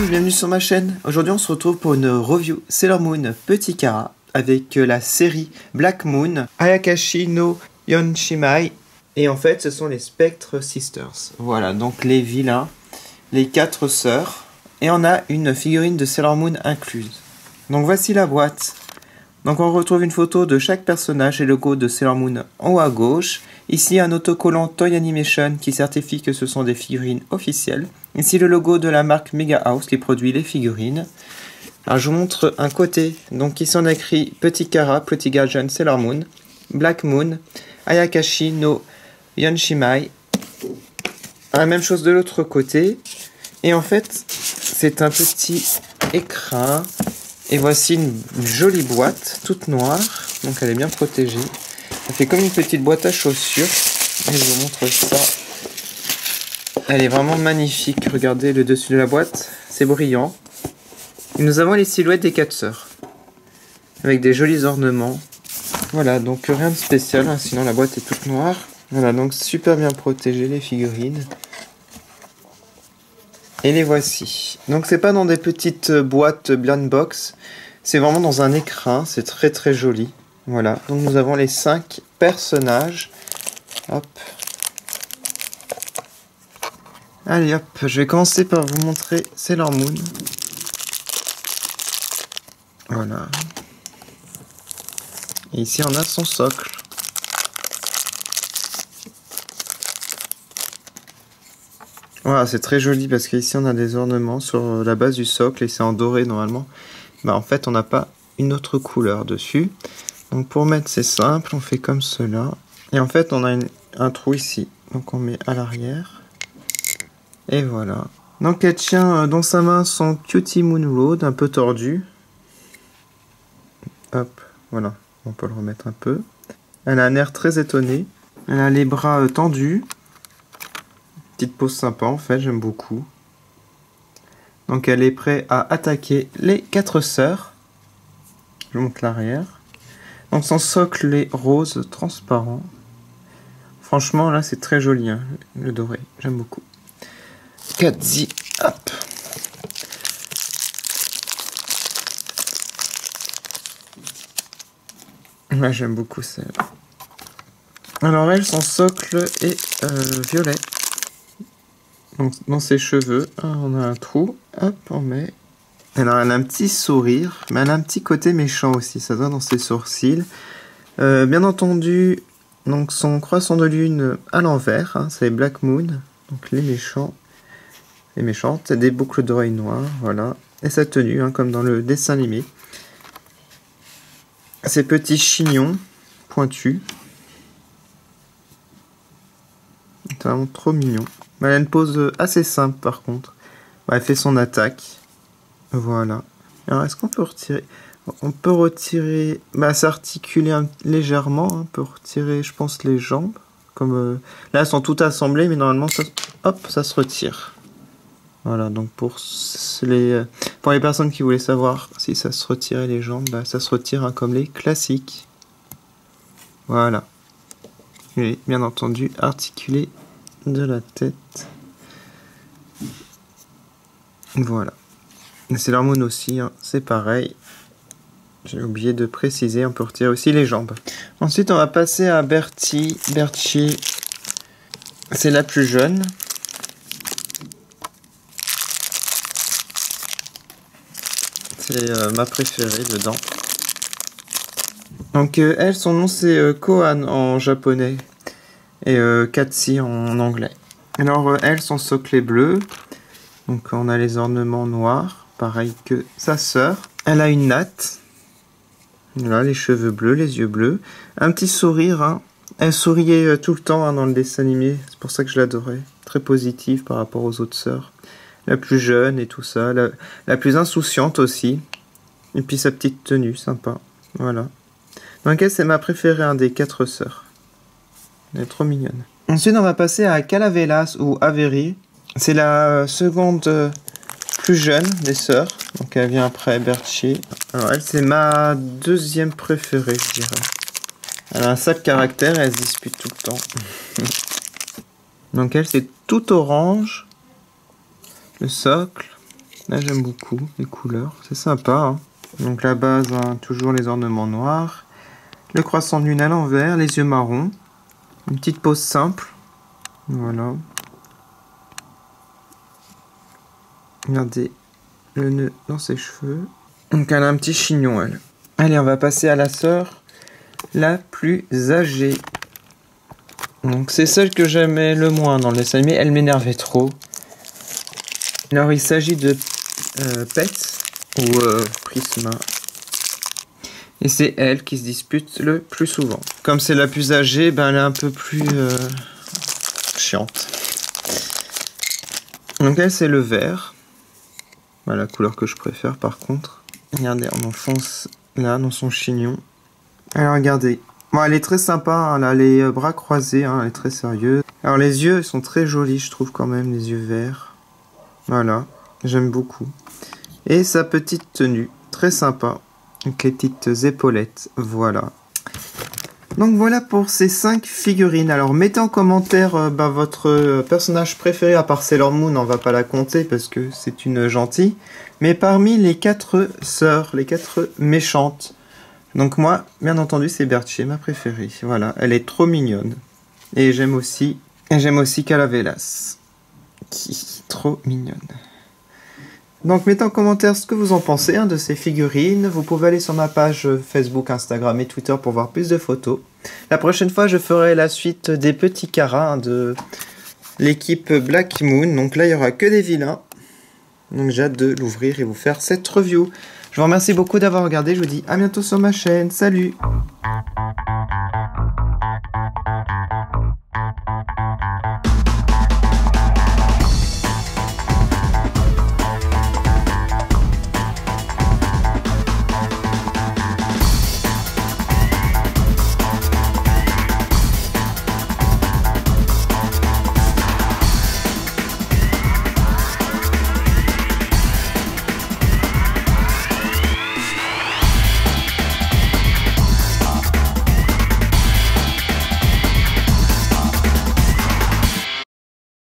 bienvenue sur ma chaîne. Aujourd'hui on se retrouve pour une review Sailor Moon Petit Kara avec la série Black Moon, Ayakashi no Yonshimai. Et en fait ce sont les Spectre Sisters. Voilà, donc les vilains, les 4 sœurs. Et on a une figurine de Sailor Moon incluse. Donc voici la boîte. Donc on retrouve une photo de chaque personnage et le logo de Sailor Moon en haut à gauche. Ici un autocollant Toy Animation qui certifie que ce sont des figurines officielles. Ici le logo de la marque Mega House qui produit les figurines. Alors je vous montre un côté. Donc ici on a écrit Petit Kara, Petit Gaijin Sailor Moon, Black Moon, Ayakashi no Yonshimai. La même chose de l'autre côté. Et en fait c'est un petit écrin. Et voici une jolie boîte, toute noire, donc elle est bien protégée. Elle fait comme une petite boîte à chaussures. Et je vous montre ça. Elle est vraiment magnifique. Regardez le dessus de la boîte, c'est brillant. Et nous avons les silhouettes des 4 sœurs, avec des jolis ornements. Voilà, donc rien de spécial, hein, sinon la boîte est toute noire. Voilà, donc super bien protégée les figurines. Et les voici. Donc c'est pas dans des petites boîtes blind box, c'est vraiment dans un écrin, c'est très très joli. Voilà, donc nous avons les 5 personnages. Hop. Allez hop, je vais commencer par vous montrer Sailor Moon. Voilà. Et ici on a son socle. Voilà, c'est très joli parce qu'ici on a des ornements sur la base du socle et c'est en doré normalement. Bah en fait on n'a pas une autre couleur dessus. Donc pour mettre c'est simple, on fait comme cela. Et en fait on a un trou ici. Donc on met à l'arrière. Et voilà. Donc elle tient dans sa main son Cutie Moon Road un peu tordu. Hop, voilà. On peut le remettre un peu. Elle a un air très étonné. Elle a les bras tendus. Petite pose sympa en fait, j'aime beaucoup. Donc elle est prête à attaquer les 4 sœurs. Je monte l'arrière. Donc son socle est rose transparent. Franchement là c'est très joli, hein, le doré, j'aime beaucoup. Katzi, hop. Là j'aime beaucoup celle-là. Alors elle, son socle est violet. Donc, dans ses cheveux, on a un trou, hop, on met. Alors, elle a un petit sourire, mais elle a un petit côté méchant aussi, ça doit dans ses sourcils. Bien entendu, donc son croissant de lune à l'envers, hein, c'est Black Moon, donc les méchants, les méchantes, des boucles d'oreilles noires, voilà. Et sa tenue, hein, comme dans le dessin animé. Ses petits chignons pointus. C'est vraiment trop mignon. Elle a une pose assez simple par contre. Elle fait son attaque. Voilà. Alors est-ce qu'on peut retirer? On peut retirer, s'articuler légèrement. On peut retirer, je pense, les jambes. Comme là, elles sont toutes assemblées, mais normalement, ça, hop, ça se retire. Voilà. Donc pour les personnes qui voulaient savoir si ça se retirait les jambes, ça se retire, hein, comme les classiques. Voilà. Et bien entendu, articulé de la tête. Voilà. Sailor Moon aussi, hein, c'est pareil. J'ai oublié de préciser, on peut retirer aussi les jambes. Ensuite, on va passer à Bertie. Bertie, c'est la plus jeune. C'est ma préférée dedans. Donc, elle, son nom c'est Kohan en japonais. Et Katsi en anglais. Alors elle, son socle est bleu. Donc on a les ornements noirs, pareil que sa sœur. Elle a une natte. Voilà, les cheveux bleus, les yeux bleus. Un petit sourire, hein. Elle souriait tout le temps, hein, dans le dessin animé. C'est pour ça que je l'adorais. Très positive par rapport aux autres sœurs. La plus jeune et tout ça. La plus insouciante aussi. Et puis sa petite tenue, sympa. Voilà. Donc elle, c'est ma préférée, un des 4 sœurs. Elle est trop mignonne. Ensuite, on va passer à Calaveras ou Avery. C'est la seconde plus jeune des sœurs. Donc, elle vient après Bertie. Alors, elle, c'est ma deuxième préférée, je dirais. Elle a un sale caractère et elle se dispute tout le temps. Donc, elle, c'est tout orange. Le socle. Là, j'aime beaucoup les couleurs. C'est sympa, hein. Donc la base, hein, toujours les ornements noirs. Le croissant de lune à l'envers, les yeux marrons. Une petite pose simple. Voilà. Regardez le nœud dans ses cheveux. Donc elle a un petit chignon, elle. Allez, on va passer à la sœur la plus âgée. Donc c'est celle que j'aimais le moins dans le dessin animé. Elle m'énervait trop. Alors il s'agit de Pets ou Prisma. Et c'est elle qui se dispute le plus souvent. Comme c'est la plus âgée, ben elle est un peu plus chiante. Donc elle, c'est le vert. Voilà la couleur que je préfère par contre. Regardez, on enfonce là dans son chignon. Alors regardez. Bon, elle est très sympa, hein, elle a les bras croisés, hein, elle est très sérieuse. Alors les yeux, ils sont très jolis, je trouve quand même, les yeux verts. Voilà, j'aime beaucoup. Et sa petite tenue, très sympa. Avec les petites épaulettes, voilà. Donc voilà pour ces 5 figurines. Alors mettez en commentaire votre personnage préféré, à part Sailor Moon, on va pas la compter parce que c'est une gentille. Mais parmi les 4 sœurs, les 4 méchantes. Donc moi, bien entendu, c'est Berthier, ma préférée. Voilà, elle est trop mignonne. Et j'aime aussi Calaveras, qui est trop mignonne. Donc mettez en commentaire ce que vous en pensez de ces figurines. Vous pouvez aller sur ma page Facebook, Instagram et Twitter pour voir plus de photos. La prochaine fois, je ferai la suite des petits Kara de l'équipe Black Moon. Donc là, il n'y aura que des vilains. Donc j'ai hâte de l'ouvrir et vous faire cette review. Je vous remercie beaucoup d'avoir regardé. Je vous dis à bientôt sur ma chaîne. Salut!